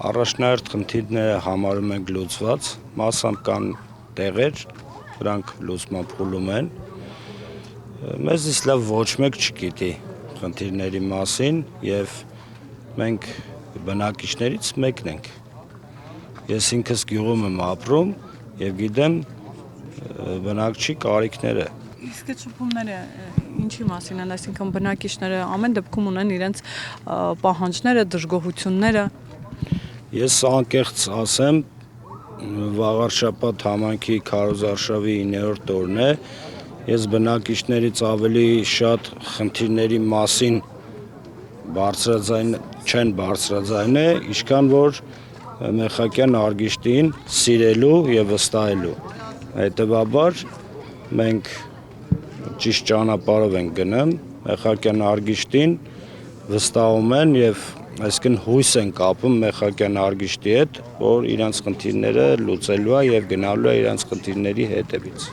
Առաջնահերթ խնդիրները համարում ենք լուծված, մասամբ կան տեղեր, դրանք լուծման փուլում են։ Մեզնից լավ ոչ մեկ չգիտի խնդիրների մասին եւ մենք բնակիչներից մեկն ենք։ Ես ինքս գյուղում եմ ապրում եւ գիտեմ բնակչի կարիքները։ Իսկ այդ շփումները ինչի մասին են, այսինքն բնակիչները ամեն դեպքում ունեն իրենց պահանջները, դժգոհությունները։ Ես անկեղծ ասեմ, վաղար շաբաթ համայնքի քարոզարշավի 9-րդ օրն է, ես բնակիչներից ավելի շատ խնդիրների մասին չեն բարձրաձայնել, ինչքան որ Մեխակյան Արգիշտին սիրելու եւ վստահելու։ Հետեւաբար մենք ճիշտ ճանապարհով ենք գնում, Մեխակյան Արգիշտին վստահում են եւ այսինքն հույս են կապում Մեխակյան Արգիշտի հետ, որ իրենց խնդիրները լուծելու է եւ գնալու է իրենց խնդիրների հետեւից։